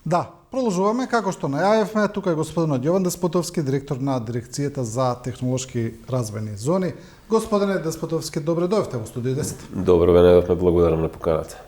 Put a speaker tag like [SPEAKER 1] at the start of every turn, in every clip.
[SPEAKER 1] Да, продолжуваме како што најавивме, тука е господинот Јован Деспотовски, директор на дирекцијата за технолошки развојни зони. Господине Деспотовски, добре дојдовте во студио 10.
[SPEAKER 2] Добро ве најдовме, благодарам на поканата.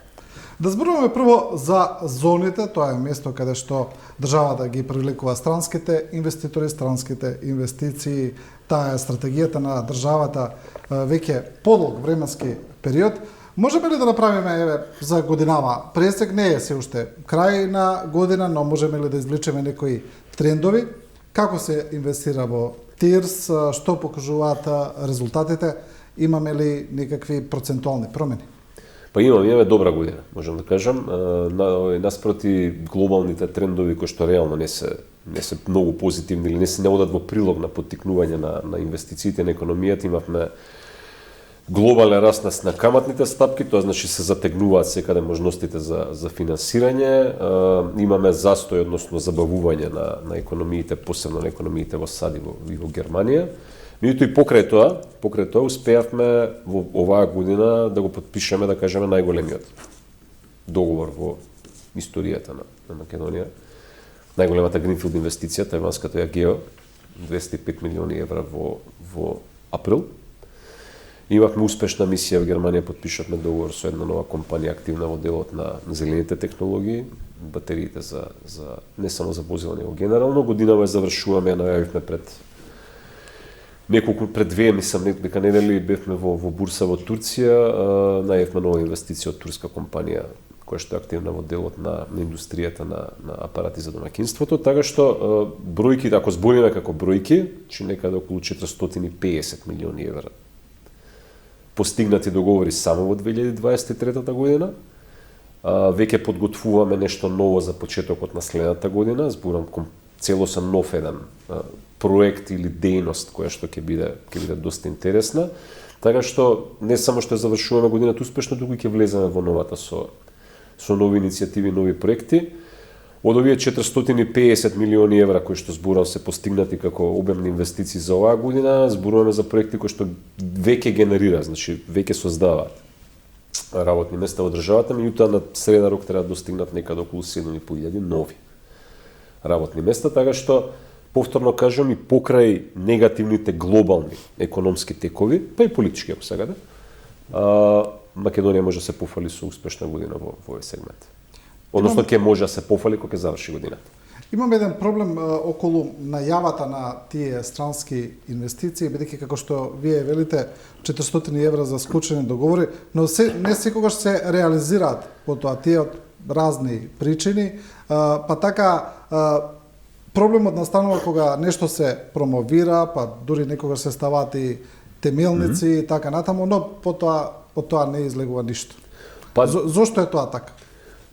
[SPEAKER 1] Да зборуваме прво за зоните, тоа е место каде што државата ги привлекува странските инвеститори, странските инвестиции. Таа е стратегијата на државата веќе подолг временски период. Можеме ли да направиме за годинава пресек? Не е се уште крај на година, но можеме ли да извлечеме некои трендови? Како се инвестира во ТИРС? Што покажуваат резултатите? Имаме ли некакви процентуални промени?
[SPEAKER 2] Па имаме добра година, можам да кажам. Наспроти глобалните трендови кои што реално не се многу позитивни или не одат во прилог на поттикнување на инвестициите на економијата, имавме глобален раст на каматните стапки, тоа значи се затегнуваат секаде можностите за финансирање. Имаме застој, односно забавување на економиите, посебно на економиите во САД и во Германија. Меѓутоа и покрај тоа успеавме во оваа година да го потпишеме, да кажеме, најголемиот договор во историјата на Македонија. Најголемата гринфилд инвестиција, тајванската Јагео, 205 милиони евра во април. Имавме успешна мисија во Германија, потпишавме договор со една нова компанија активна во делот на зелените технологии, батериите за не само за возила, него генерално. Годинава ја завршуваме, ја најавивме пред две, мислам, дека недели бевме во бурса во Турција, најавивме нова инвестиција од турска компанија која што е активна во делот на индустријата на апарати за домаќинството, така што бројки, ако збориме како бројки, че некаде околу 450 милиони евра постигнати договори само во 2023 година. Веќе подготвуваме нешто ново за почетокот на следната година, зборам целосен нов еден проект или дејност која што ќе биде доста интересна. Така што не само што завршуваме годината успешно, туку ќе влеземе во новата со нови иницијативи, нови проекти. Од овие 450 милиони евра кои што зборам се постигнати како обемни инвестиции за оваа година, зборуваме за проекти кои што веќе генерира, значи веќе создаваат работни места во државата, меѓутоа на среден рок треба да достигнат некаде околу 7.500 нови работни места, така што повторно кажам, и покрај негативните глобални економски текови, па и политички ако сакате, Македонија може да се пофали со успешна година во овој сегмент. Односно ќе може да се пофали кога ќе заврши годината.
[SPEAKER 1] Имам еден проблем околу најавата на тие странски инвестиции, бидејќи како што вие велите 400 евра за склучени договори, но не секогаш се реализираат потоа тие од разни причини, па така проблемот настанува кога нешто се промовира, па дури некогаш се ставаат и темелници и така натаму, но потоа не излегува ништо. Зошто е тоа така?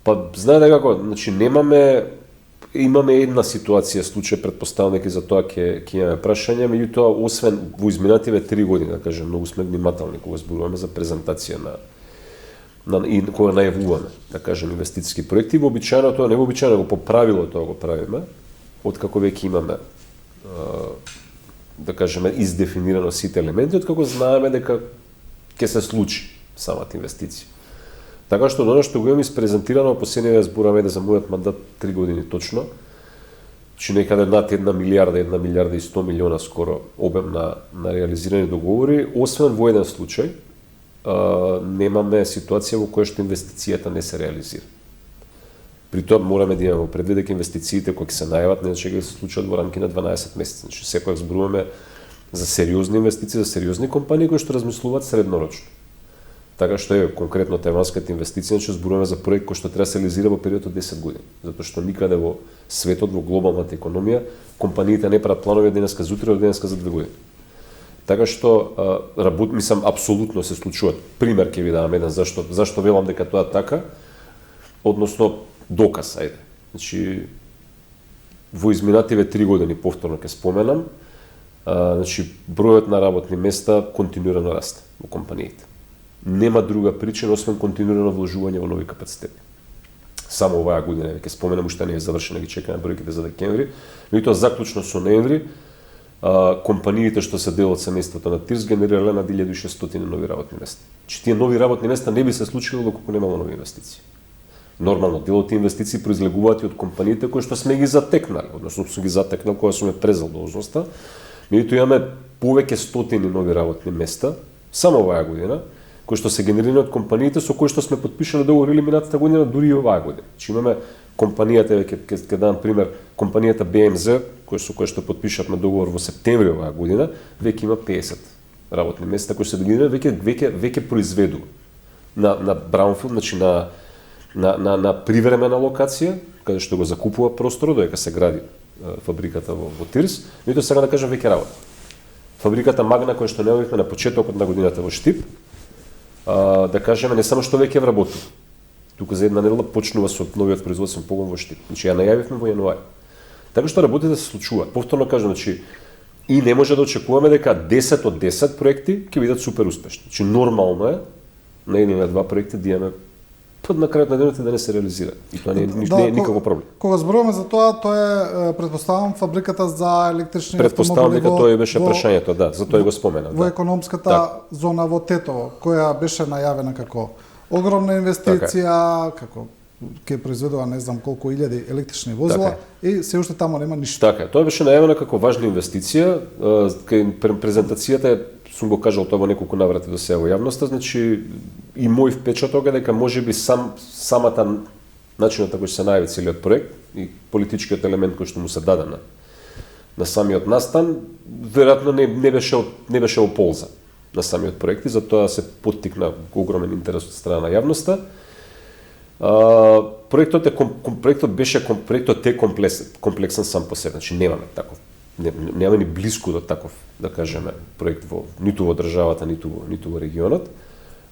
[SPEAKER 2] Па знаете како, значи имаме една ситуација, случај, предпоставам дека за тоа ќе имаме прашање, меѓутоа освен во изминативе 3 години, да кажем, многу сме внимателни кога зборуваме за презентација и кога најавуваме, да кажем, инвестициски проекти, вообичаено тоа, не вообичаено, по правило тоа го правиме, откако веќе имаме да кажеме издефинирано сите елементи, откако знаеме дека ќе се случи самата инвестиција. Така што оно што го имам испрезентирано, последниве збораме да за мојот мандат 3 години точно, че некаде над 1 милиарда и 100 милиона скоро обем на реализирани договори, освен во еден случај, немаме ситуација во која што инвестицијата не се реализира. При тоа мораме да имаме предвид дека инвестициите кои се најават не ќе се случат во рамки на 12 месеци. Значи секогаш зборуваме за сериозни инвестиции, за сериозни компании кои што размислуваат среднорочно. Така што е конкретно тајванската инвестиција, значи зборуваме за проект кој што треба да се реализира во период од 10 години, затоа што никаде во светот, во глобалната економија, компаниите не прават планови денеска за утре, денеска за 2 години. Така што мислам апсолутно се случуваат. Пример ќе ви дадам еден зашто велам дека тоа така, односно доказ, ајде. Значи во изминативе 3 години повторно ќе споменам, значи бројот на работни места континуирано расте во компаниите. Нема друга причина освен континуирано вложување во нови капацитети. Само оваа година, веќе споменам, уште не е завршена, ги чекаме бројките за декември, меѓутоа заклучно со ноември компаниите што се дел од семејството на ТИРС генерирале над 1600 нови работни места. Че тие нови работни места не би се случило доколку немало нови инвестиции. Нормално, дел од тие инвестиции произлегуваат и од компаниите кои што сме ги затекнали, односно сум ги затекнал кога сум презел должноста. Меѓутоа имаме повеќе стотини нови работни места само оваа година, кои што се генерирани од компаниите со кои што сме потпишале договори или минатата година, дури и оваа година. Значи имаме компанијата, ќе дам пример, компанијата БМЗ, со која што потпишавме договор во септември оваа година, веќе има 50 работни места кои се генерирани, веќе произведува на браунфилд, значи на привремена локација, каде што го закупува простор, додека се гради фабриката во Тирс, меѓутоа сега да кажам веќе работи. Фабриката Магна, која што најавивме на почетокот на годината во Штип, да кажеме, не само што веќе вработува. Тука за една недела почнува со новиот производствен погон во Штип. Значи ја најавивме во јануари. Така што работите се случуваат. Повторно кажам, значи и не може да очекуваме дека 10 од 10 проекти ќе бидат супер успешни. Значи нормално е на еден или два проекти да имаме на крајот на денот да не се реализира. И тоа не е никаков проблем.
[SPEAKER 1] Кога зборуваме за тоа е претпоставам фабриката за електрични автомобили.
[SPEAKER 2] Претпоставам дека тоа и беше прашањето, да, затоа го споменав.
[SPEAKER 1] Во економската зона во Тетово, која беше најавена како огромна инвестиција, како ќе произведува не знам колку илјади електрични возила и се уште таму нема ништо.
[SPEAKER 2] Така, тоа беше најавена како важна инвестиција, кај презентацијата сум го кажал тоа во неколку наврати до сега во јавноста, значи и мој впечаток е дека можеби самата начинот на кој се најави целиот проект и политичкиот елемент кој што му се даде на самиот настан, веројатно не беше во полза на самиот проект и затоа се поттикна огромен интерес од страна на јавноста. Проектот е комплексен сам по себе, значи немаме таков. Нема ни блиску до таков, да кажеме, проект ниту во државата, ниту во регионот.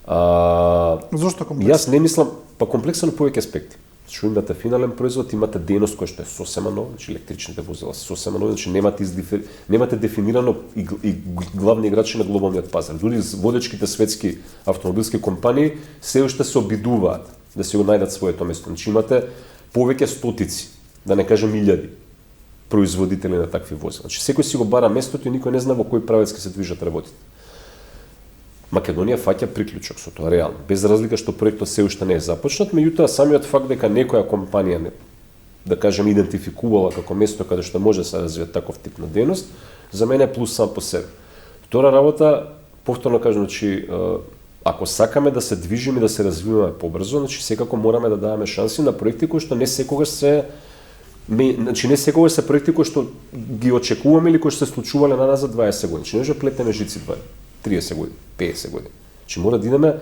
[SPEAKER 1] Зошто комплексен?
[SPEAKER 2] Јас не мислам, комплексен во повеќе аспекти. Што имате финален производ, имате дејност која што е сосема нова, значи електричните возила се сосема нови, значи немате дефинирано и главни играчи на глобалниот пазар. Дури водечките светски автомобилски компании се уште се обидуваат да си го најдат своето место. Значи имате повеќе стотици, да не кажем илјади производители на такви возила. Значи секој си го бара местото и никој не знае во кој правец ќе се движат работите. Македонија фаќа приклучок со тоа реално, без разлика што проектот се уште не е започнат, меѓутоа самиот факт дека некоја компанија да кажем идентификувала како место каде што може да се развие таков тип на дејност, за мене е плюс сам по себе. Втора работа, повторно кажам, значи ако сакаме да се движиме и да се развиваме побрзо, значи секако мораме да даваме шанси на проекти кои што не секогаш се проекти кои што ги очекуваме или кои што се случувале на нас за 20 години. Значи не може плетеме жици 30 години, 50 години. Значи мора да идеме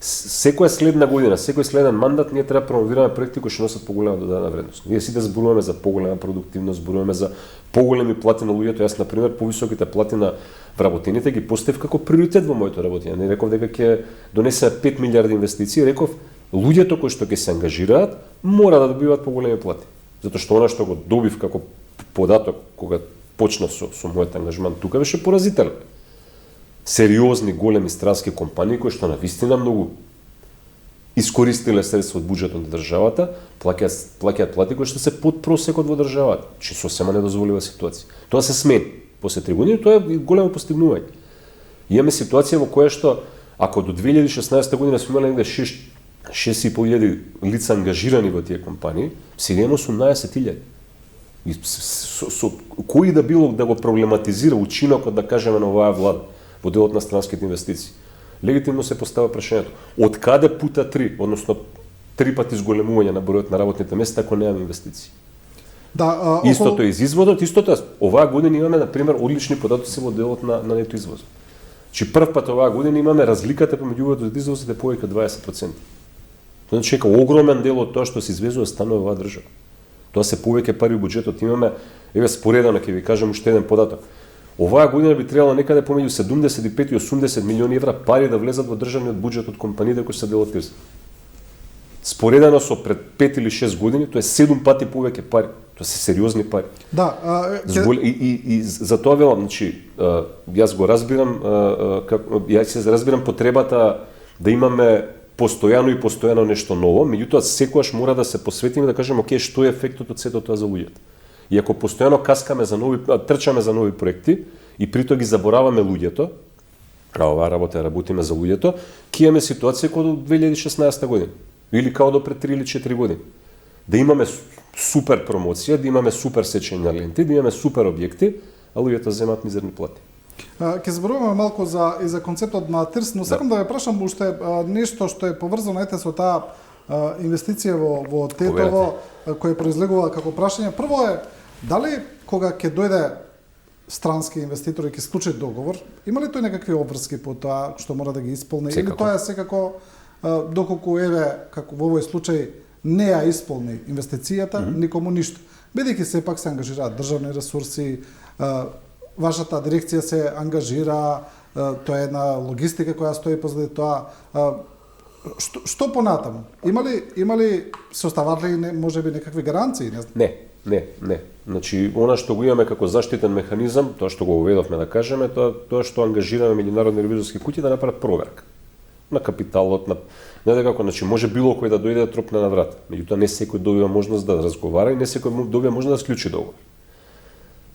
[SPEAKER 2] секоја следна година, секој следен мандат ние треба да промовираме проекти кои што носат поголема додадена вредност. Ние сите зборуваме за поголема продуктивност, зборуваме за поголеми плати на луѓето. Јас на пример повисоките плати на вработените ги поставив како приоритет во моето работење. Не реков дека ќе донесеме 5 милиарди инвестиции, реков луѓето кои што ќе се ангажираат мора да добиваат поголеми плати. Затоа што она што го добив како податок кога почнав со мојот ангажман тука беше поразителен. Сериозни големи странски компании кои што навистина многу искористиле средства од буџетот на државата, плаќаат плати кои што се под просекот во државата, што сосема недозволива ситуација. Тоа се смени после 3 години, тоа е големо постигнување. Имаме ситуација во која што ако до 2016 година сме имале негде 6.500 лица ангажирани во тие компании, сега има 18.000. И со кој да било да го проблематизира учинокот, да кажеме, на оваа влада во делот на странските инвестиции. Легитимно се постава прашањето. Од каде пута 3, односно 3 пати зголемување на бројот на работните места ако немаме инвестиции?
[SPEAKER 1] Да,
[SPEAKER 2] истото е из извозот, истото е. Оваа година имаме, на пример, одлични податоци во делот на нето извозот. Че прв пат оваа година имаме разликата помеѓу увозот и извозот е повеќе 20%. Значи дека огромен дел од тоа што се извезува станува оваа држава. Тоа се повеќе пари во буџетот. Имаме, еве споредено ќе ви кажам уште еден податок. Оваа година би требало некаде помеѓу 75 и 80 милиони евра пари да влезат во државниот буџет од компаниите кои се дел од Тирс. Споредено со пред 5 или 6 години, тоа е 7 пати повеќе пари. Тоа се сериозни пари.
[SPEAKER 1] Да,
[SPEAKER 2] и за тоа велам, значи, јас го разбирам, јас разбирам потребата да имаме постојано нешто ново, меѓутоа секогаш мора да се посветиме да кажеме окей, што е ефектот од сето тоа за луѓето. И ако постојано каскаме за трчаме за нови проекти и притоа ги забораваме луѓето, а оваа работа работиме за луѓето, ќе имаме ситуација како до 2016 година. Или као до пред 3 или 4 години. Да имаме супер промоција, да имаме супер сечење на ленти, да имаме супер објекти, а луѓето земаат мизерни плати.
[SPEAKER 1] Ќе зборуваме малку и за концептот на ТИРС, но сакам да ве прашам уште нешто што е поврзано со таа инвестиција во Тетово, која произлегува како прашање. Прво е, дали кога ќе дојде странски инвеститори ќе склучи договор, има ли тој некакви обврски по тоа што мора да ги исполни? Или тоа е секако, доколку како во овој случај, не ја исполни инвестицијата, никому ништо. Бидејќи сепак се ангажираат државни ресурси, вашата дирекција се ангажира, тоа е една логистика која стои позади тоа. Што понатаму? Има ли се остават ли можеби некакви гаранции?
[SPEAKER 2] Не. Значи, она што го имаме како заштитен механизам, тоа што го уведовме да кажеме, тоа што ангажираме меѓународни ревизорски куќи да направат проверка на капиталот, не да како, значи може било кој да дојде да тропне на врата. Меѓутоа не секој добива можност да разговара и не секој добива можност да склучи договор.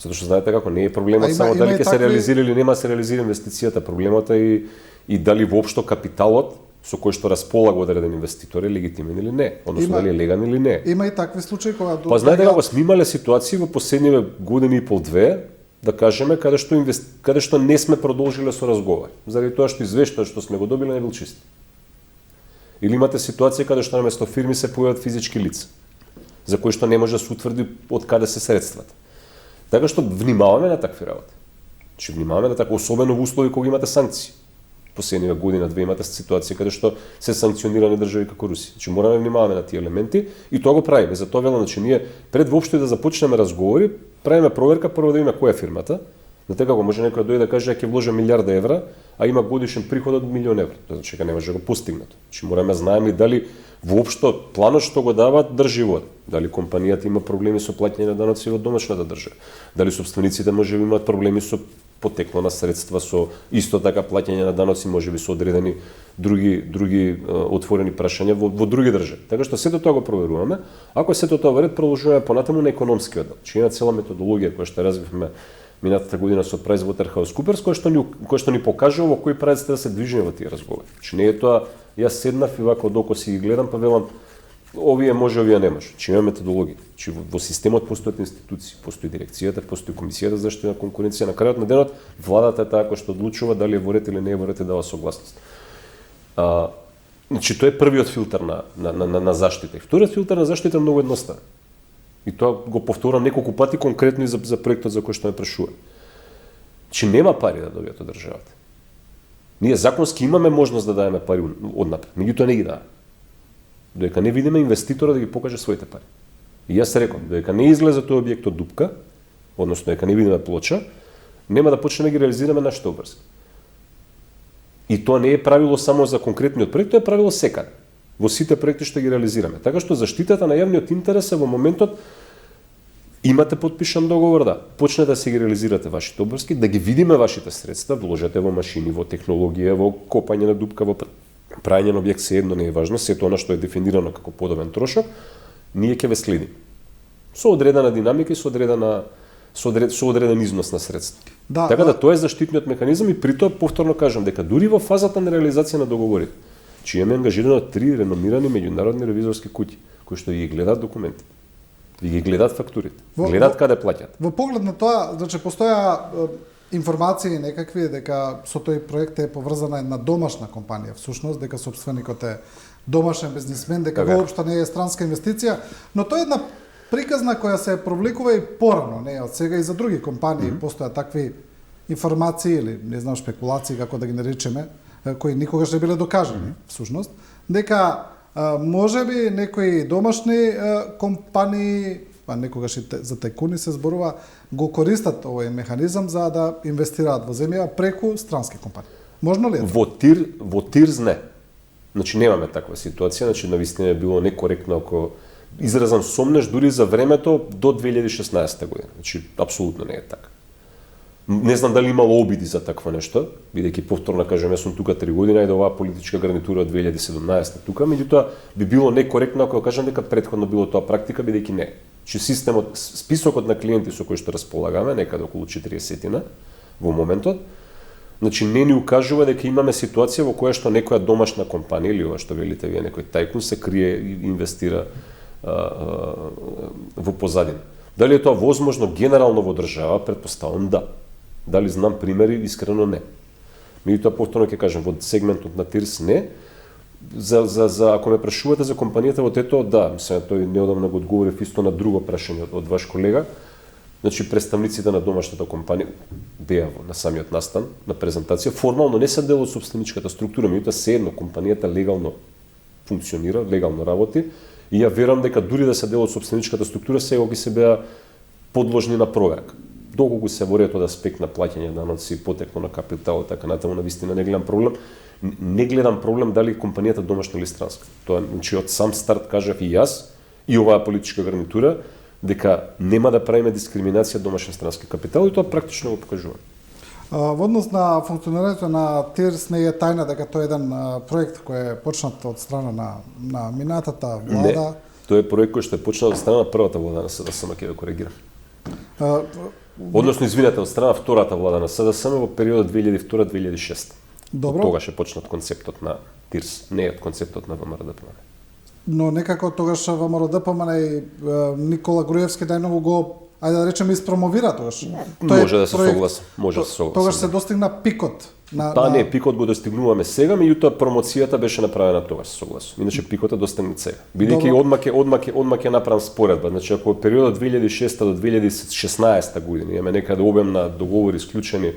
[SPEAKER 2] Затоа што знаете како, не е проблемот само дали ќе се реализира или нема да се реализира инвестицијата, проблемот е и дали воопшто капиталот со кој што располага одреден инвеститор е легитимен или не, односно дали е легален или не.
[SPEAKER 1] Има и такви случаи кога
[SPEAKER 2] Па знаете како, сме имале ситуации во последниве години и пол-две, да кажеме, каде што не сме продолжиле со разговори, заради тоа што извештајот што сме го добиле не бил чист. Или имате ситуација каде што наместо фирми се појават физички лица, за кои што не може да се утврди од каде се средствата. Така што внимаваме на такви работи. Че внимаваме на така, особено во услови кога имате санкции. Последнива година-две имате ситуација каде што се санкционирани држави како Русија. Значи мораме да внимаваме на тие елементи и тоа го правиме. Затоа велам, значи ние пред воопшто да започнеме разговори, правиме проверка прво да видиме која е фирмата. На така како може некој да дојде да каже ќе вложам 1 милиарда евра, а има годишен приход од 1 милион евра. Тоа значи дека не може да го постигнат. Значи мораме знаеме дали воопшто планот што го даваат држи вода. Дали компанијата има проблеми со плаќање на даноци во домашната држава. Дали собствениците можеби имаат проблеми со потекло на средства, со исто така плаќање на даноци, можеби со одредени други отворени прашања во други држави. Така што сето тоа го проверуваме. Ако сето тоа вред, продолжуваме понатаму на економскиот дел. Че има цела методологија која што развивме минатата година со PricewaterhouseCoopers, која што ни покажува во кој правец да се движиме во тие разговори. Че не е тоа јас седнав и вако доко си ги гледам па велам овие може, овие не може. Че има методологија. Че во системот постојат институции, постои дирекцијата, постои комисијата за заштита на конкуренција. На крајот на денот владата е таа која што одлучува дали е во ред или не е во ред и дава согласност. Значи тоа е првиот филтер на заштита. И вториот филтер на заштита е многу едноставен. И тоа го повторам неколку пати конкретно и за проектот за кој што ме прашува. Че нема пари да добијат од државата. Ние законски имаме можност да даеме пари однапред, меѓутоа не ги даваме. Додека не видиме инвеститора да ги покаже своите пари. И јас реков, додека не излезе тој објект од дупка, односно додека не видиме плоча, нема да почнеме да ги реализираме нашите обврски. И тоа не е правило само за конкретниот проект, тоа е правило секаде. Во сите проекти што ги реализираме. Така што заштитата на јавниот интерес е во моментот имате подпишан договор, да, почнете да се ги реализирате вашите обврски, да ги видиме вашите средства, вложете во машини, во технологија, во копање на дупка, во прајање на објект, се едно не е важно, сето она што е дефинирано како подобен трошок, ние ќе ве следиме. Со одредена динамика и со одреден износ на средства. Да, така да тоа е заштитниот механизам и при тоа повторно кажам дека дури во фазата на реализација на договорите, че имаме ангажирано 3 реномирани меѓународни ревизорски куќи кои што ги гледаат документи. Ви ги гледаат фактурите, гледаат каде плаќаат.
[SPEAKER 1] Во поглед на тоа, значи постоја информации некакви дека со тој проект е поврзана една домашна компанија, всушност дека сопственикот е домашен бизнисмен, дека воопшто не е странска инвестиција, но тоа е една приказна која се провлекува и порано, не од сега и за други компании постојат такви информации или не знам спекулации како да ги наречеме, кои никогаш не биле докажани, всушност, дека можеби некои домашни компании, па некогаш и за тајкуни се зборува, го користат овој механизам за да инвестираат во земја преку странски компании. Можно ли е?
[SPEAKER 2] Во ТИРС не. Значи немаме таква ситуација, значи навистина е било некоректно ако изразам сомнеш дури за времето до 2016 година. Значи апсолутно не е така. Не знам дали имало обиди за такво нешто, бидејќи повторно кажам, јас сум тука 3 година и да оваа политичка гарнитура од 2017 тука, меѓутоа би било некоректно ако кажам дека претходно било тоа практика, бидејќи не. Че системот, списокот на клиенти со кои што располагаме, некаде околу 40-тина во моментот, Значи не ни укажува дека имаме ситуација во која што некоја домашна компанија или ова што велите вие некој тајкун се крие и инвестира во позадина. Дали е тоа возможно генерално во држава? Претпоставувам да. Дали знам примери? Искрено не. Меѓутоа повторно ќе кажам, во сегментот на ТИРС не. За ако ме прашувате за компанијата во ТЕТО, да, сега тој неодамна го одговорив исто на друго прашање од ваш колега. Значи представниците на домашната компанија беа на самиот настан на презентација, формално не се дел од собственичката структура, меѓутоа seедно компанијата легално функционира, легално работи и ја верувам дека дури да се дел од собственичката структура, сега ги се беа подложни на проверка. Доколку се вориат од аспект на плаќање даноци, потекло на капитал и така натаму, навистина не гледам проблем. Не гледам проблем дали компанијата домашна или странска. Тоа значи од сам старт кажав и јас и оваа политичка гарнитура дека нема да правиме дискриминација домашен странски капитал и тоа практично го покажува.
[SPEAKER 1] Во однос на функционирањето на ТИРС не е тајна дека тоа е еден проект кој е почнат од страна на минатата влада.
[SPEAKER 2] Не, тоа е проект кој што е почнат од страна на првата влада на СДСМ, ќе да коригирам. Односно, извинете, од страна на втората влада на СДСМ во периодот 2002-2006.
[SPEAKER 1] Добро.
[SPEAKER 2] Тогаш е почнат концептот на ТИРС, не е концептот на ВМРО-ДПМН.
[SPEAKER 1] Но некако тогаш ВМРО-ДПМН и Никола Груевски најмногу го, ајде да речеме, испромовира тогаш.
[SPEAKER 2] Може да се согласам, може да се согласам.
[SPEAKER 1] Тогаш се достигна пикот на
[SPEAKER 2] не, пикот го достигнуваме сега, меѓутоа промоцијата беше направена тогаш, се согласам. Иначе пикот е достигнат сега. Бидејќи одмак е направен споредба. Значи ако во периодот 2006 до 2016 година имаме некаде обем на договори исклучени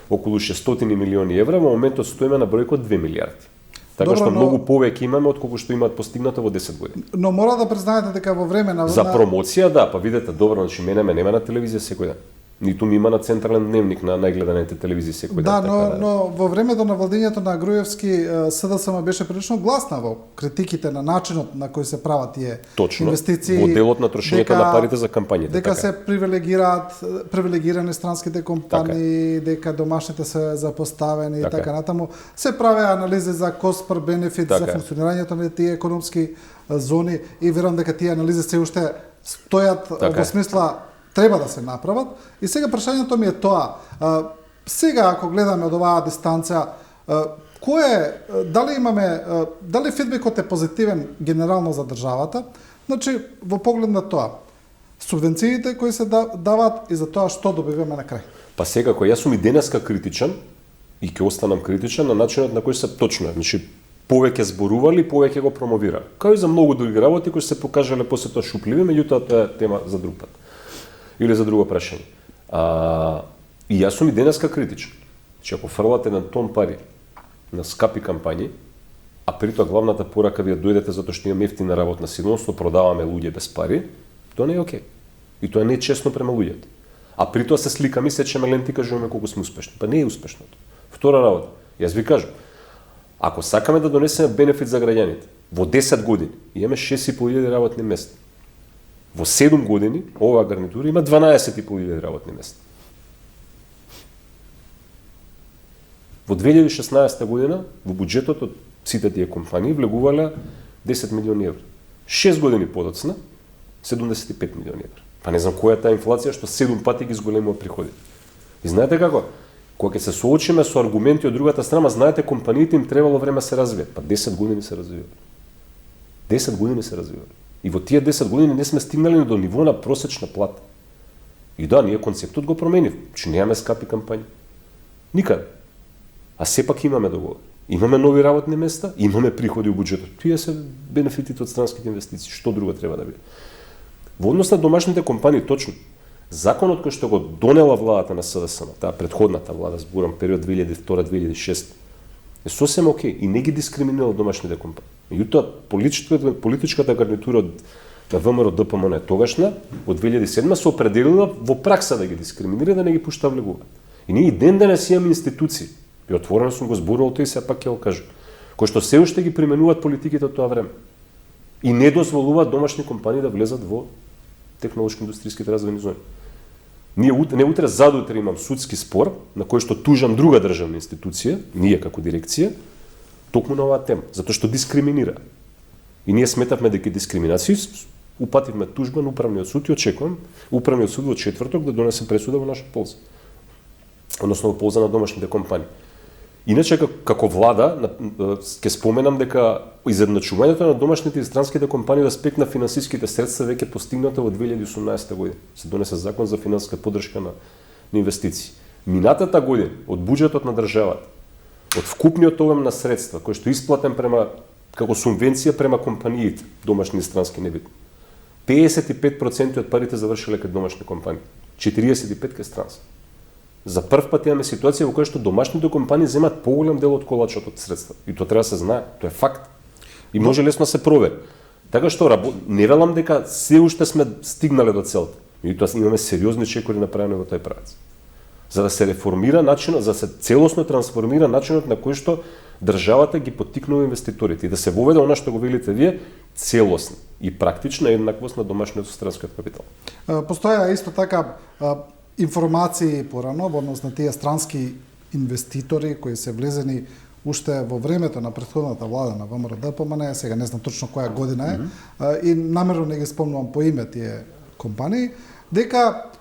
[SPEAKER 2] околу 600 милиони евра, во моментот стоиме на бројка од 2 милиарди. Така што многу повеќе имаме отколку што имаат постигнато во 10 години.
[SPEAKER 1] Но мора да признаете дека во време на
[SPEAKER 2] за промоција да, па видете добро, значи мене ме нема на телевизија секој ден. Ниту ми има на централен дневник на најгледаните телевизии секој ден.
[SPEAKER 1] Да, но во времето на владењето на Груевски СДСМ беше прилично гласна во критиките на начинот на кој се прават тие инвестиции.
[SPEAKER 2] Во делот на трошењето на парите за кампањите.
[SPEAKER 1] Дека се привилегирани странските компании, дека домашните се запоставени и така натаму. Се правеа анализи за cost per benefit за функционирањето на тие економски зони и верувам дека тие анализи се уште стојат во смисла треба да се направат. И сега прашањето ми е тоа, сега ако гледаме од оваа дистанца, дали фидбекот е позитивен генерално за државата, значи во поглед на тоа, субвенциите кои се даваат и за тоа што добиваме на крај?
[SPEAKER 2] Па секако, јас сум и денеска критичен и ќе останам критичен на начинот на кој се точно, значи повеќе зборували, повеќе го промовирали. Као и за многу други работи кои се покажале после тоа шупливи, меѓутоа тоа е тема за друг пат. Или за друго прашање. И јас сум и денеска критичен. Че ако фрлате на тон пари на скапи кампањи, а при тоа главната порака ви ја дојдете затоа што имаме ефтина работна сила, но продаваме луѓе без пари, тоа не е окей. И тоа не е честно према луѓето. А при тоа се сликаме и сечеме ленти и кажуваме колку сме успешни. Па не е успешното. Втора работа. Јас ви кажам, ако сакаме да донесеме бенефит за граѓаните, во 10 години имаме 6.500 работни места. Во 7 години оваа гарнитура има 12.500 работни места. Во 2016 година во буџетот од сите тие компании влегувале 10 милиони евра. 6 години подоцна 75 милиони евра. Па не знам која е таа инфлација што 7 пати ги зголемува приходи. И знаете како? Кога ќе се соочиме со аргументи од другата страна, знаете компаниите им требало време се развијат. Па 10 години се развивале. 10 години се развивале. И во тие 10 години не сме стигнали до ниво на просечна плата. И да, ние концептот го променив, че немаме скапи кампањи. Никаде. А сепак имаме договор. Имаме нови работни места, имаме приходи у буџетот. Тие се бенефитите од странските инвестиции. Што друго треба да биде? Во однос на домашните компании, точно. Законот кој што го донела владата на СДСМ, таа претходната влада, зборам период 2002-2006, е сосем окей и не ги дискриминира домашните компании. Меѓутоа политичката гарнитура на ВМРО-ДПМН тогашна од 2007 се определила во пракса да ги дискриминира, да не ги пушта влегуваат. И ние и ден денес имаме институции, и отворено сум го зборувал тој сепак ќе го кажам, кои што се уште ги применуваат политиките од тоа време. И не дозволуваат домашни компании да влезат во технолошко-индустријските развојни зони. Не утре задутре имам судски спор на кој што тужам друга државна институција, ние како дирекција, токму на оваа тема, затоа што дискриминира. И ние сметавме дека дискриминација, упативме тужба на управниот суд и очекувам управниот суд во четврток да донесе пресуда во наша полза. Односно во полза на домашните компании. Иначе како влада ќе споменам дека изедначувањето на домашните и странските компании да спекна финансиските средства веќе постигнато во 2018 година. Се донесе закон за финансиска поддршка на инвестиции. Минатата година од буџетот на државата, од вкупниот обем на средства кој што исплатен како субвенција према компаниите, домашни и странски небитни, 55% од парите завршиле кај домашни компании, 45% кај странски. За прв пат имаме ситуација во која што домашните компании земат поголем дел од колачот од средства. И тоа треба да се знае, тоа е факт. И може лесно да се провери. Така што не велам дека се уште сме стигнале до целта. Меѓутоа имаме сериозни чекори направени во тој правец. За да се реформира начинот, за да се целосно трансформира начинот на кој што државата ги поттикнува инвеститорите и да се воведе она што го велите вие, целосна и практична еднаквост на домашниот и странскиот капитал.
[SPEAKER 1] Постоја исто така информации порано во однос на тие странски инвеститори кои се влезени уште во времето на претходната влада на ВМРО-ДПМН, сега не знам точно која година е, и намерно не ги спомнувам по име тие компании, дека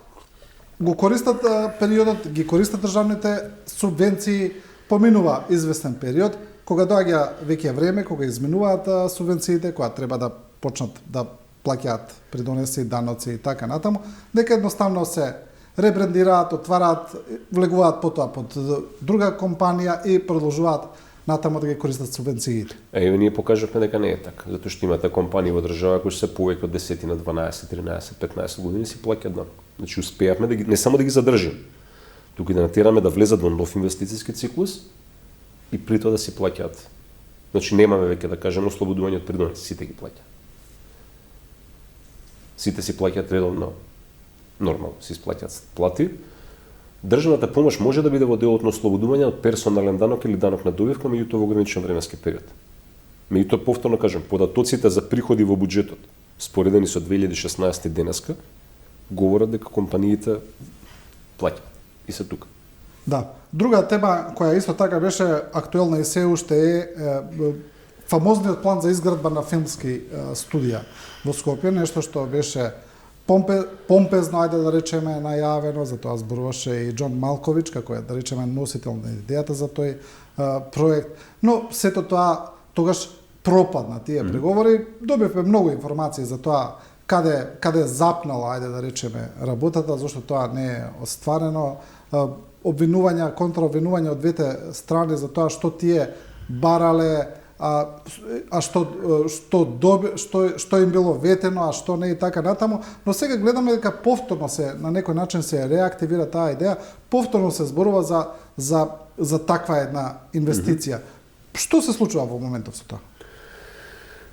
[SPEAKER 1] го користат периодот, ги користат државните субвенции, поминува известен период, кога доаѓа веќе време, кога изменуваат субвенциите, кога треба да почнат да плаќаат придонеси, даноци и така натаму, дека едноставно се ребрендираат, отвараат, влегуваат потоа под друга компанија и продолжуваат натаму да ги користат субвенциите.
[SPEAKER 2] Еве ние покажавме дека не е така, затоа што имате компании во држава кои се повеќе од 10 на 12, 13, 15 години си плаќаат данок. Значи успеавме да ги, не само да ги задржиме, туку и да натераме да влезат во нов инвестициски циклус и при тоа да си плаќаат. Значи немаме веќе да кажеме ослободување од придонеси, сите ги плаќаат. Сите си плаќаат редовно, нормално се исплаќаат плати. Државната помош може да биде во делот на ослободување од персонален данок или данок на добивка, меѓутоа во ограничен временски период. Меѓутоа повторно кажам, податоците за приходи во буџетот, споредени со 2016 денеска, говорат дека компаниите плаќаат и се тука.
[SPEAKER 1] Да. Друга тема која исто така беше актуелна и се уште е фамозниот план за изградба на филмски студија во Скопје, нешто што беше помпезно, ајде да речеме, најавено, за тоа зборуваше и Џон Малкович, како е, да речеме, носител на идејата за тој проект. Но сето тоа тогаш пропадна тие преговори. Добивме многу информации за тоа каде запнала, ајде да речеме, работата, зашто тоа не е остварено. Обвинувања, контраобвинувања од двете страни за тоа што тие барале, што им било ветено, а што не и така натаму, но сега гледаме дека повторно се на некој начин се реактивира таа идеја, повторно се зборува за таква една инвестиција. Што се случува во моментов со тоа?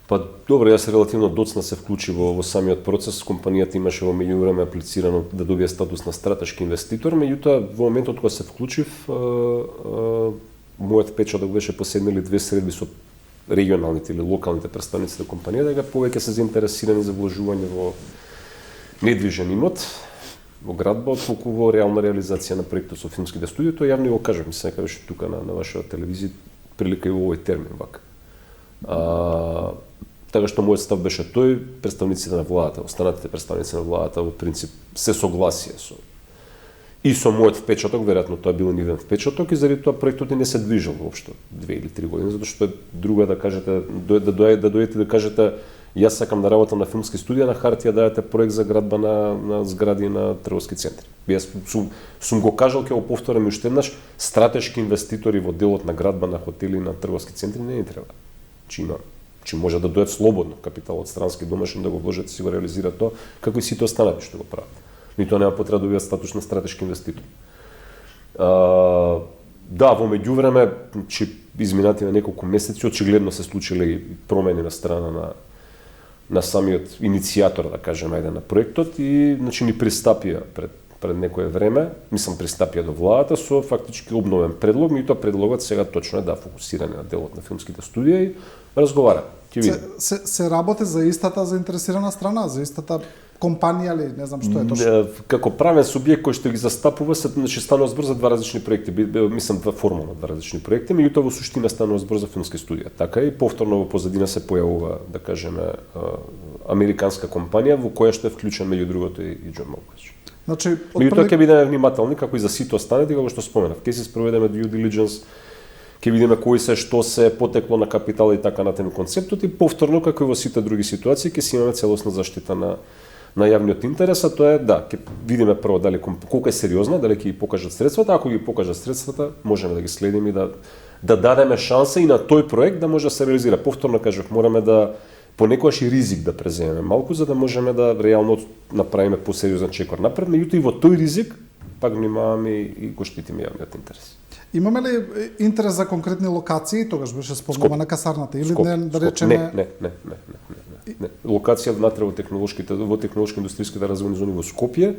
[SPEAKER 2] Па добро, јас релативно доцна се вклучи во самиот процес. Компанијата имаше во меѓувреме аплицирано да добие статус на стратешки инвеститор, меѓутоа во моментот кога се вклучив, мојот печаток беше поседнали две средби со регионалните или локалните представници на компанијата, дека повеќе се заинтересирани за вложување во недвижен имот во градба, отколку во реална реализација на проектот со филмските студии. Тоа јавно го кажав, мислам дека беше тука на вашата телевизија прилика и во овој термин вака. Така што мојот став беше тој, представниците на владата, останатите представници на владата во принцип се согласија со и со мојот впечаток, веројатно тоа бил нивен впечаток, и заради тоа проектот не се движел воопшто 2 или 3 години, затоа што е друго да кажете, да дојдете да кажете јас сакам да работам на филмски студија, на хартија дајате проект за градба на згради на трговски центри. Јас сум го кажал, ќе го повторам уште еднаш, стратешки инвеститори во делот на градба на хотели на трговски центри не треба. Чи може да дојдат слободно капитал од странски домашен да го вложат и си го реализираат тоа, како и сите останати што го прават. Ни тоа нема потреба да добијат статус на стратешки инвеститор. Да, во меѓувреме, изминативе неколку месеци, очигледно се случиле промени на страна на самиот иницијатор, да кажеме, на проектот, и значи ни пристапија пред некое време, пристапија до владата со фактички обновен предлог, и тоа предлогот сега точно е да фокусирање на делот на филмските студија и разговара.
[SPEAKER 1] Се работи за истата заинтересирана страна, за истата компанија или не знам што е точно?
[SPEAKER 2] Како правен субјект кој што ги застапува, значи станува збор за два различни проекти, формално два различни проекти, меѓутоа во суштина станува збор за филмски студија. Така и повторно во позадина се појавува, да кажеме, американска компанија во која што е вклучен меѓу другото и Џон Малкович.
[SPEAKER 1] Значи,
[SPEAKER 2] меѓутоа ќе бидеме внимателни, како и за сите останати, како што споменав. Ќе се спроведеме due diligence ќе видиме кои се, што се потекло на капитал и така натаму концептот и повторно како и во сите други ситуации ќе си имаме целосна заштита на јавниот интерес, а тоа е да, ќе видиме прво дали колку е сериозна, дали ќе ги покажат средствата, ако ги покажат средствата, можеме да ги следиме и да дадеме шанса и на тој проект да може да се реализира. Повторно кажав, мораме да понекогаш и ризик да преземеме малку за да можеме да реално направиме посериозен чекор напред, меѓутоа и во тој ризик пак внимаваме и го штитиме јавниот интерес.
[SPEAKER 1] Имаме ли интерес за конкретни локации? Тогаш беше спомнувана касарната или не, да речеме?
[SPEAKER 2] Не. Локација внатре во технолошко-индустријските развојни зони во Скопје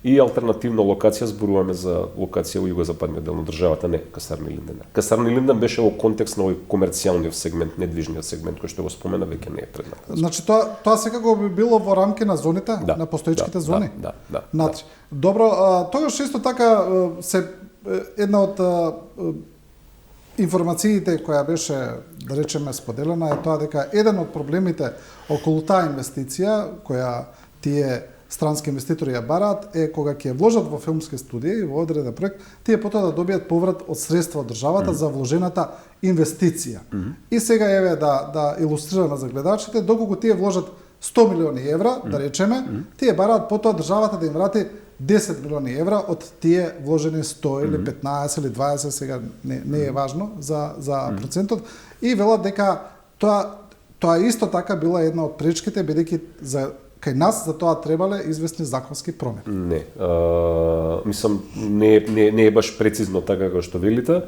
[SPEAKER 2] и алтернативна локација зборуваме за локација во југозападниот дел на државата, не Касарна Илинден. Касарна Илинден беше во контекст на овој комерцијалниот сегмент, недвижниот сегмент кој што го спомена, веќе не е пред нас.
[SPEAKER 1] Значи тоа секако би било во рамки на зоните, на постоечките зони.
[SPEAKER 2] Да.
[SPEAKER 1] Значи, добро, тогаш исто така една од информациите која беше, да речеме, споделена е тоа дека еден од проблемите околу таа инвестиција која тие странски инвеститори ја бараат е кога ќе вложат во филмски студии во одреден проект, тие потоа да добијат поврат од средства од државата за вложената инвестиција. И сега еве да илустрираме за гледачите, доколку тие вложат 100 милиони евра, да речеме, тие бараат потоа државата да им врати 10 милиони евра од тие вложени 100 или 15 или 20, сега не е важно за процентот, и велат дека тоа исто така била една од пречките, бидејќи кај нас за тоа требале известни законски промени.
[SPEAKER 2] Не, мислам, не е баш прецизно така како што велите.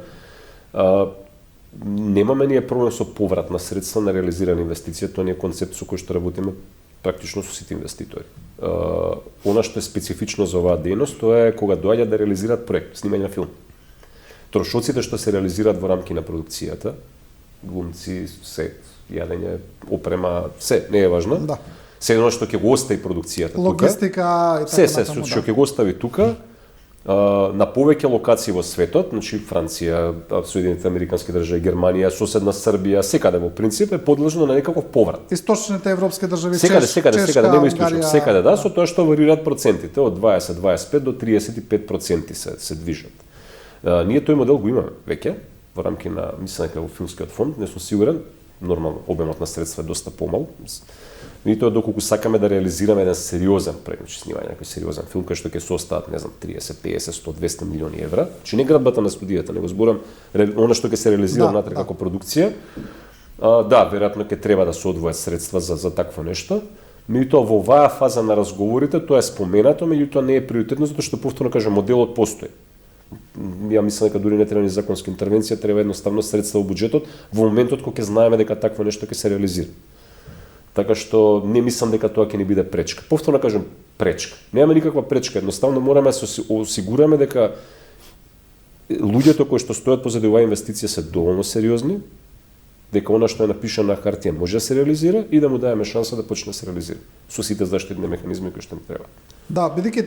[SPEAKER 2] Немаме ние проблем со поврат на средства на реализирана инвестиција, тоа не е концепт со кој што работиме практично со сите инвеститори. Она што е специфично за оваа дејност, тоа е кога доаѓаат да реализираат проект, снимање на филм. Трошоците што се реализираат во рамки на продукцијата, глумци, сет, јадење, опрема, се, не е важно.
[SPEAKER 1] Да.
[SPEAKER 2] Се едно што ќе го остави продукцијата тука.
[SPEAKER 1] Логистика и така
[SPEAKER 2] натаму. Се, што ќе го остави тука, на повеќе локации во светот, значи Франција, Соединетите Американски држави, Германија, соседна Србија, секаде во принцип е подлежно на некаков поврат.
[SPEAKER 1] Источните европски држави,
[SPEAKER 2] секаде, нема исклучок, секаде да, со тоа што варираат процентите од 20-25 до 35% се движат. Ние тој модел го имаме веќе во рамки на, мислам дека во филмскиот фонд, не сум сигурен, нормално обемот на средства е доста помал. И тоа доколку сакаме да реализираме еден сериозен проект, значи снимање некој сериозен филм кој што ќе се остаат, не знам, 30, 50, 100, 200 милиони евра, значи не градбата на студијата, него зборам она што ќе се реализира внатре како продукција. Да, веројатно ќе треба да се одвојат средства за такво нешто. Меѓутоа во оваа фаза на разговорите тоа е споменато, меѓутоа не е приоритетно затоа што повторно кажам моделот постои. Ја мислам дека дури не треба ни законска интервенција, треба едноставно средства во буџетот во моментот кога ќе знаеме дека такво нешто ќе се реализира. Така што не мислам дека тоа ќе ни биде пречка. Повторно кажам пречка. Нема никаква пречка, едноставно мораме да се осигураме дека луѓето кои што стојат позади оваа инвестиција се доволно сериозни, дека она што е напишано на хартија може да се реализира и да му даеме шанса да почне да се реализира со сите заштитни механизми кои што ни треба.
[SPEAKER 1] Да, бидејќи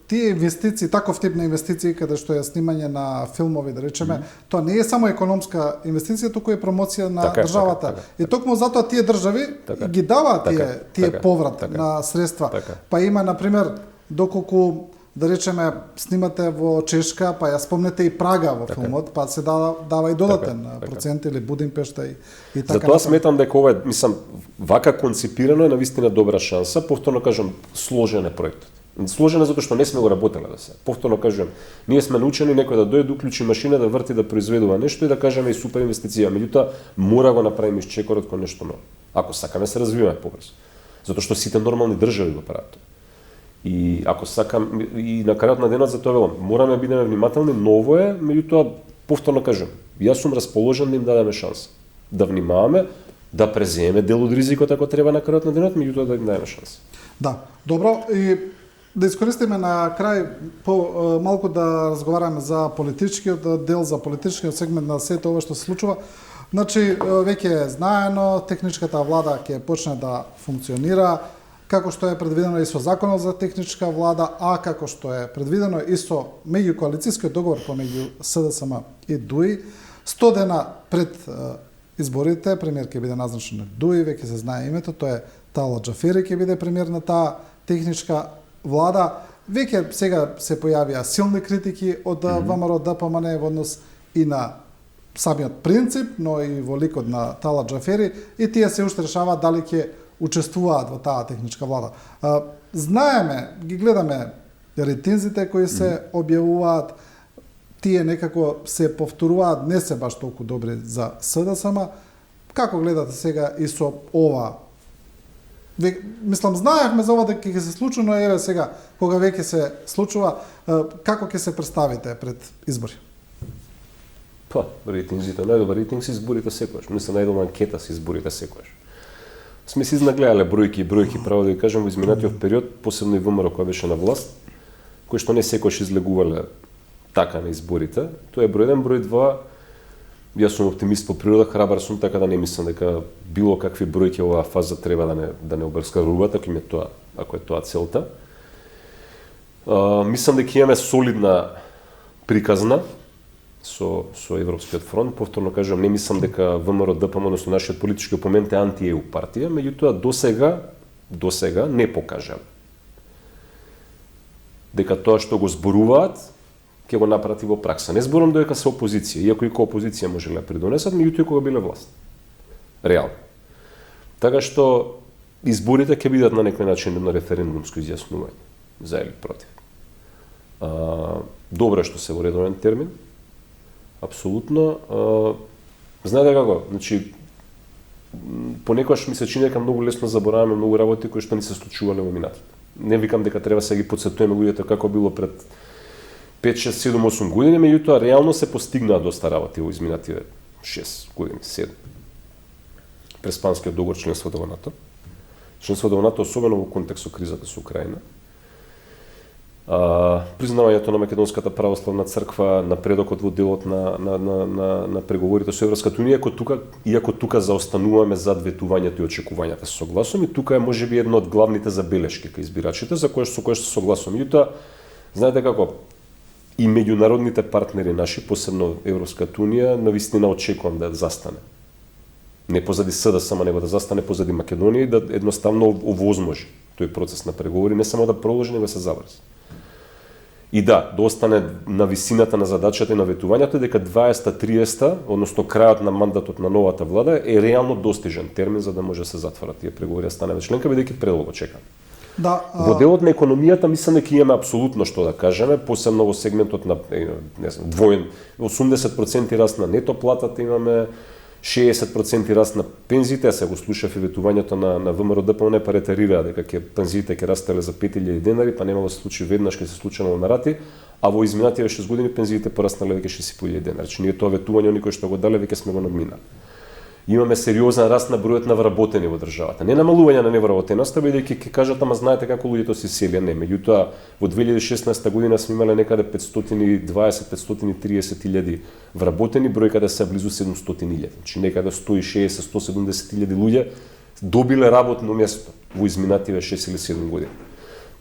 [SPEAKER 1] тие инвестиции, таков тип на инвестиции каде што е снимање на филмови, да речеме, тоа не е само економска инвестиција, туку е промоција на државата. И токму затоа тие држави ги даваат тие поврат на средства. Па има, например, доколку да речеме снимате во Чешка, па ја спомнете и Прага во филмот, па се дава и додатен процент или Будимпешта и така.
[SPEAKER 2] Затоа сметам дека ова е, мислам, вака концепирано е навистина добра шанса, повторно кажам, сложен е проектот. Сложен е затоа што не сме го работеле да се. Повторно кажам, ние сме научени некој да дојде, да уклучи машина, да врти, да произведува нешто и да кажеме и супер инвестиција, меѓутоа мора го направиме исчекорот кон нешто ново. Ако сакаме се развиваме побрзо. Затоа што сите нормални држави го прават тоа. И ако сакам и на крајот на денот за тоа велам, мораме да бидеме внимателни, ново е, меѓутоа повторно кажам, јас сум расположен да им дадеме шанса. Да внимаваме, да преземеме дел од ризикот ако треба на крајот на денот, меѓутоа да им дадеме шанса. Да,
[SPEAKER 1] добро, и да искористиме на крај малку да разговараме за политичкиот дел, за политичкиот сегмент на сето ова што се случува. Значи, веќе е знаено, техничката влада ќе почне да функционира, како што е предвидено и со законот за техничка влада, а како што е предвидено и со меѓукоалицијскиот договор помеѓу СДСМ и ДУИ. 100 дена пред изборите премиер ќе биде назначен на ДУИ, веќе се знае името, тоа е Тала Џафери ќе биде премиер на таа техничка влада. Веќе сега се појавија силни критики од ВМРО ДПМН во однос и на самиот принцип, но и во ликот на Тала Џафери, и тие се уште решаваат дали ќе учествуваат во таа техничка влада. Знаеме, ги гледаме рейтинзите кои се објавуваат, тие некако се повторуваат, не се баш толку добри за СДСМ. Како гледате сега и со ова? Мислам, знаевме за ова дека ќе се случи, но еве сега, кога веќе се случува, како ќе се представите пред избори?
[SPEAKER 2] Па, рейтинзите, најдобар рейтинг се изборите секогаш. Мислам, најдобра анкета се изборите секогаш. Сме си изнагледале бројки, право да ви кажам, во изминатиот период, посебно и ВМРО која беше на власт, кои што не секогаш излегувале така на изборите. Тоа е број 1, број 2. Јас сум оптимист по природа, храбар сум, така да не мислам дека било какви бројки оваа фаза треба да не обрскаруваат, ако е тоа целта. Мислам дека имаме солидна приказна со Европскиот фронт. Повторно кажам, не мислам дека ВМРО ДПМ, односно нашиот политички опонент е анти-ЕУ партија, меѓутоа до сега не покажа дека тоа што го зборуваат ќе го направат во пракса. Не зборам дека се опозиција, иако и кој опозиција може да придонесат, меѓутоа кога биле власт. Реално. Така што изборите ќе бидат на некој начин едно референдумско изјаснување за или против. Добро е што се во редовен термин. Апсолутно. Знаете како, значи понекогаш ми се чини дека многу лесно забораваме многу работи кои што ни се случувале во минатото. Не викам дека треба сега ги потсетуваме луѓето како било пред 5, 6, 7, 8 години, меѓутоа реално се постигнаа доста работи во изминативе 6 години, 7. През Панскиот договор, членството во НАТО. Членството во НАТО, особено во контекст со кризата со Украина. Признавањето на Македонската православна црква, напредокот во делот на преговорите со Европската унија, иако тука заостануваме зад ветувањето и очекувањата, се согласувам, и тука е можеби една од главните забелешки кај избирачите со кои што се согласувам. Меѓутоа, знаете како, и меѓународните партнери наши, посебно Европската унија, навистина очекувам да застане. Не позади СДСМ, него да застане позади Македонија и да едноставно овозможи тој процес на преговори, не само да продолжи, него да се забрзи. И да остане на висината на задачата и на ветувањето, дека 20-30, односно крајот на мандатот на новата влада е реално достижен термин за да може да се затворат тие преговори, да станеме членка, бидејќи предолго чекаме. Во делот на економијата мислам дека имаме апсолутно што да кажеме, посебно во сегментот на двоен 80% раст на нето платата, имаме 60% раст на пензиите, се го слушав и ветувањето на ВМРО ДПМ, не паретерираа дека пензиите ќе растеле за 5000 денари, па нема да се случи веднаш, ќе се случило на рати, а во изминативе 6 години пензиите пораснале веќе 6500 денари. Значи ние тоа ветување никој што го дале веќе сме го надминали. Имаме сериозен раст на бројот на вработени во државата. Не намалување на невработеноста, бидејќи ќе кажат, ама знаете како луѓето се селија, не. Меѓутоа, во 2016 година сме имале некаде 520-530 илјади вработени, бројката се близу 700 илјади. Значи некаде 160-170 илјади луѓе добиле работно место во изминативе 6 или 7 години.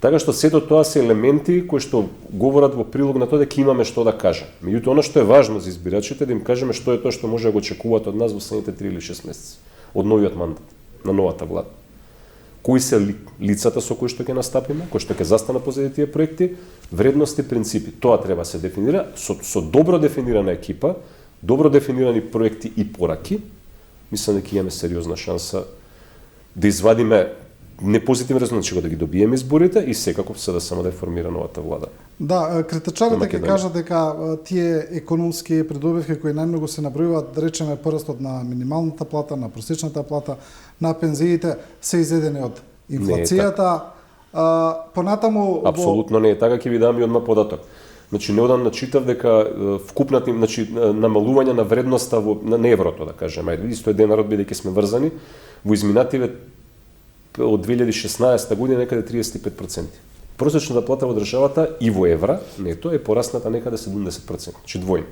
[SPEAKER 2] Така што сето тоа се елементи кои што говорат во прилог на тоа дека имаме што да кажеме. Меѓутоа, она што е важно за избирачите да им кажеме што е тоа што може да го очекуваат од нас во следните 3 или 6 месеци од новиот мандат на новата влада. Кои се лицата со кои што ќе настапиме, кои што ќе застанат позади тие проекти, вредности, принципи. Тоа треба се дефинира со добро дефинирана екипа, добро дефинирани проекти и пораки. Мислам дека имаме сериозна шанса да извадиме непозитивен резултат, да ги добиеме изборите и секако се да само да формира новата влада.
[SPEAKER 1] Да, критичарите ќе кажат дека тие економски предубавки кои најмногу се набројуваат, да речеме порастот на минималната плата, на просечната плата, на пензиите, се изедени од инфлацијата. Понатаму
[SPEAKER 2] апсолутно не е така, ќе ви дам и одма податок. Значи неодамна читав дека вкупната намалување на вредноста на еврото, да кажеме, исто е денарот бидејќи сме врзани, во изминативе од 2016 година некаде 35%. Просечната плата во државата и во евра, нето, е порасната некаде 70%, значи двојно.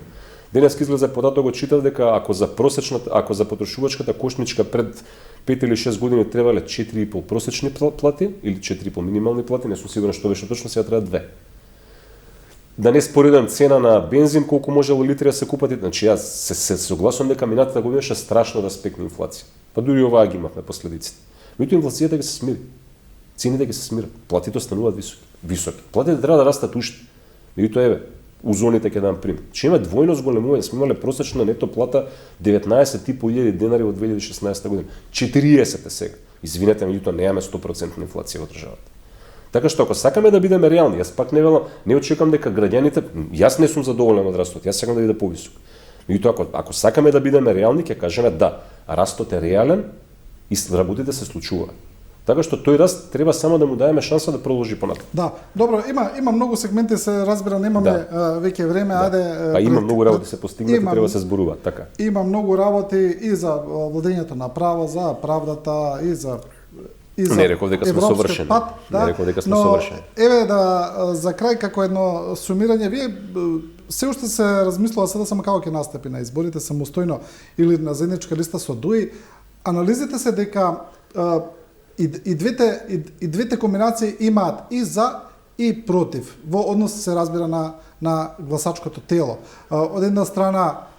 [SPEAKER 2] Денес излезе податок, го читав дека ако за потрошувачката кошничка пред 5 или 6 години требале 4,5 просечни плати или 4,5 минимални плати, не сум сигурен што беше точно, сега треба 2. Да не споредам цена на бензин, колку може литри да се купат, значи јас се согласувам дека минатата година ше страшно да спекне инфлација. Па дури оваа ги имавме последиците. Меѓутоа инфлацијата ќе се смири. Цените ќе се смират. Платите стануваат високи. Платите треба да растат уште. Меѓутоа еве, у зоните ќе дам пример. Че има двојно зголемување, сме имале просечна нето плата 19.500 денари во 2016 година. 40 е сега. Извинете, меѓутоа немаме 100% инфлација во државата. Така што ако сакаме да бидеме реални, јас пак не очекувам дека граѓаните, јас не сум задоволен од растот, јас сакам да биде повисок. Меѓутоа ако сакаме да бидеме реални, ќе кажеме да, растот е реален и работите се случуваат. Така што тој раст треба само да му даеме шанса да продолжи понатаму.
[SPEAKER 1] Да, добро, има многу сегменти, се разбира, немаме веќе време,
[SPEAKER 2] ајде. Има многу работи се постигнати, треба да се зборуваат, така.
[SPEAKER 1] Има многу работи и за владењето на право, за правдата и за
[SPEAKER 2] не реков дека сме совршени. Не реков дека сме совршени.
[SPEAKER 1] Еве за крај како едно сумирање, вие се уште се размислува сега само како ќе настапи на изборите самостојно или на заедничка листа со ДУИ. Анализите се дека и двете комбинации имаат и за и против. Во однос се разбира на гласачкото тело. Од една страна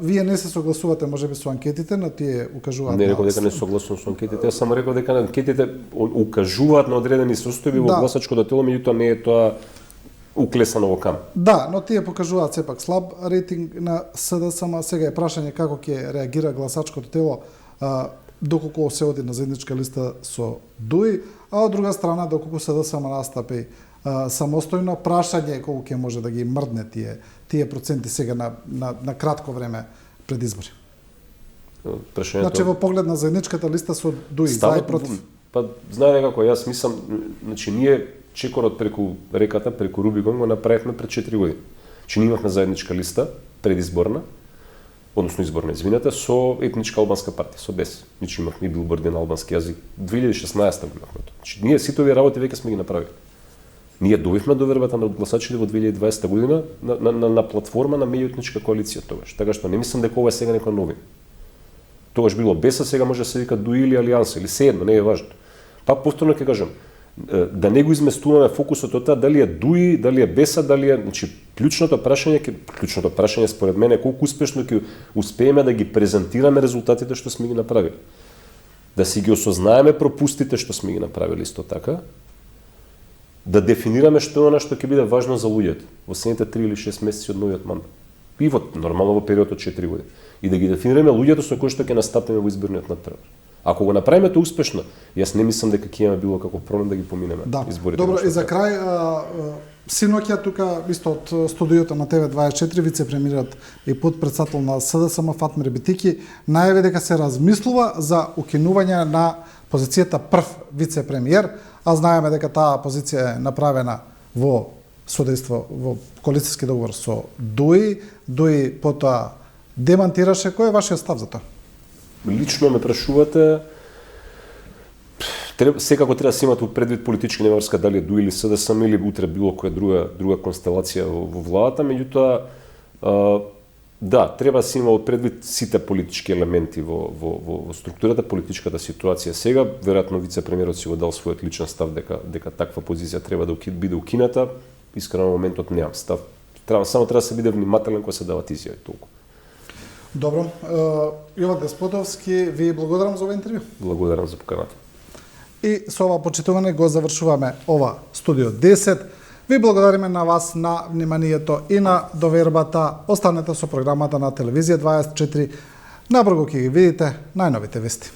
[SPEAKER 1] вие не се согласувате можеби со анкетите, но тие укажуваат.
[SPEAKER 2] Не реков дека не согласувам со анкетите, само реков дека анкетите укажуваат на одредени состојби во гласачкото тело, меѓутоа не е тоа уклесано во камен. Да,
[SPEAKER 1] но тие покажуваат сепак слаб рейтинг на СДСМ. Сега е прашање како ќе реагира гласачкото тело доколку се оди на заедничка листа со ДУИ, а од друга страна доколку СДСМ настапи самостојно, прашање колку ќе може да ги мрдне тие проценти сега на кратко време пред избори. Значи во поглед на заедничката листа со ДУИ, за и против.
[SPEAKER 2] Па знаете како, јас мислам, значи ние чекорот преку реката, преку Рубикон го направивме пред 4 години. Че ние имавме заедничка листа предизборна, односно изборна, извинете, со етничка албанска партија, со БЕС. Значи имавме билборди на албански јазик. 2016 година. Значи ние сите овие работи веќе сме ги направили. Ние добивме довербата на гласачите во 2020 година на платформа на меѓуетничка коалиција тогаш. Така што не мислам дека ова е сега некоја новина. Тогаш било БЕС, сега може да се вика ДУИ или Алијанса или се едно, не е важно. Пак повторно ќе кажам, да не го изместуваме фокусот од тоа дали е ДУИ, дали е БЕС, дали е, значи клучното прашање според мене е колку успешно ќе успееме да ги презентираме резултатите што сме ги направили. Да си ги осознаеме пропустите што сме ги направили исто така. Да дефинираме што е она што ќе биде важно за луѓето во следните 3 или 6 месеци од новиот мандат. И нормално во период од 4 години. И да ги дефинираме луѓето со кои што ќе настапиме во изборниот надпревар. Ако го направиме тоа успешно, јас не мислам дека ќе имаме било каков проблем да ги поминеме изборите.
[SPEAKER 1] Добро, и за крај, синоќа тука исто од студиото на ТВ24 вице-премиерот и потпредседател на СДСМ Фатмир Битики најави дека се размислува за укинување на позицијата прв вице-премиер, а знаеме дека таа позиција е направена во судејство, во коалицијски договор со ДУИ. ДУИ потоа демантираше. Кој е вашиот став за тоа?
[SPEAKER 2] Лично ме прашувате, секако треба да се имате предвид политички неврска дали е ДУИ или СДСМ или утре било која друга констелација во владата, меѓутоа да, треба да се има предвид сите политички елементи во структурата, политичката ситуација сега. Веројатно вице-премиерот си го дал својот личен став дека таква позиција треба да биде укината. Искрено на моментот немам став. Само треба да се биде внимателен кога се дават изјави толку.
[SPEAKER 1] Добро. Јован Деспотовски, ви благодарам за овој интервју.
[SPEAKER 2] Благодарам за поканата.
[SPEAKER 1] И со ова почитување го завршуваме ова студио 10. Ви благодариме на вас на вниманието и на довербата. Останете со програмата на телевизија 24. Набрзо ќе ги видите најновите вести.